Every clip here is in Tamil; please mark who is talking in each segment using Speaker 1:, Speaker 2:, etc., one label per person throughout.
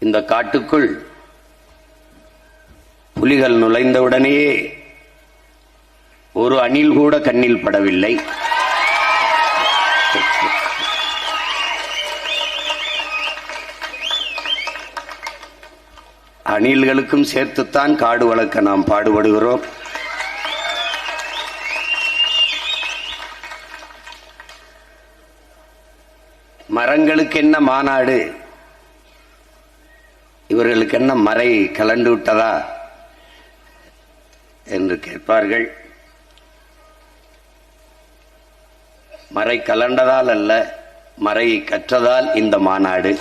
Speaker 1: இந்த காட்டுக்குள் புலிகள் நுழைந்தவுடனேயே ஒரு அணில் கூட கண்ணில் படவில்லை. அணில்களுக்கும் சேர்த்துத்தான் காடு வளர்க்க நாம் பாடுபடுகிறோம். மரங்களுக்கு என்ன மாநாடு, இவர்களுக்கு என்ன மறை கலண்டு விட்டதா என்று கேட்பார்கள். மறை கலண்டதால் அல்ல, மறையை கற்றதால் இந்த மாநாடு.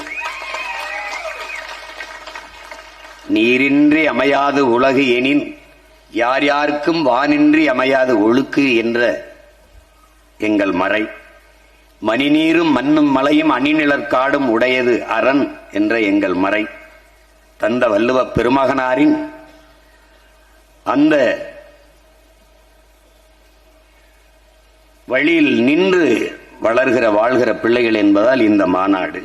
Speaker 1: நீரின்றி அமையாது உலகு எனின் யார் யாருக்கும் வானின்றி அமையாது ஒழுக்கு என்ற எங்கள் மறை. மணிநீரும் மண்ணும் மலையும் அணிநிழற்காடும் உடையது அரண் என்ற எங்கள் மறை. தந்த வள்ளுவ பெருமகனாரின் அந்த வழியில் நின்று வளர்கிற வாழ்கிற பிள்ளைகள் என்பதால் இந்த மாநாடு.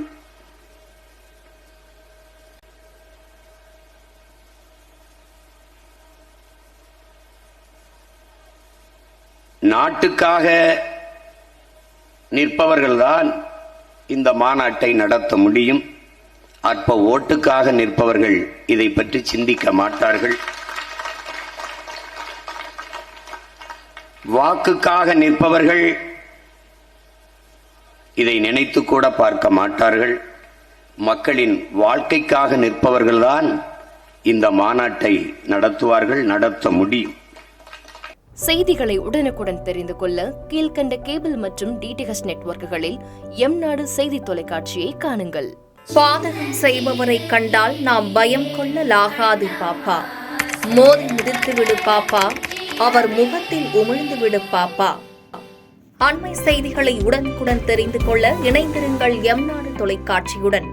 Speaker 1: நாட்டுக்காக நிற்பவர்கள்தான் இந்த மாநாட்டை நடத்த முடியும். அற்ப ஓட்டுக்காக நிற்பவர்கள் இதை பற்றி சிந்திக்க மாட்டார்கள். வாக்குக்காக நிற்பவர்கள் இதை நினைத்து கூட பார்க்க மாட்டார்கள். மக்களின் வாழ்க்கைக்காக நிற்பவர்கள்தான் இந்த மாநாட்டை நடத்துவார்கள், நடத்த முடியும்.
Speaker 2: செய்திகளை உடனுக்குடன் தெரிந்து கொள்ள கீழ்கண்ட கேபிள் மற்றும் டிடிஎச் நெட்வொர்க்குகளில் எம்நாடு செய்தி தொலைக்காட்சியை காணுங்கள்.
Speaker 3: பாதகம் செய்பவரை கண்டால் நாம் பயம் கொள்ளலாகாது பாப்பா. மோதி மிதித்து விடு பாப்பா, அவர் முகத்தில் உமிழ்ந்து விடு பாப்பா. அண்மை செய்திகளை உடனுக்குடன் தெரிந்து கொள்ள இணைந்திருங்கள் எம்நாடு தொலைக்காட்சியுடன்.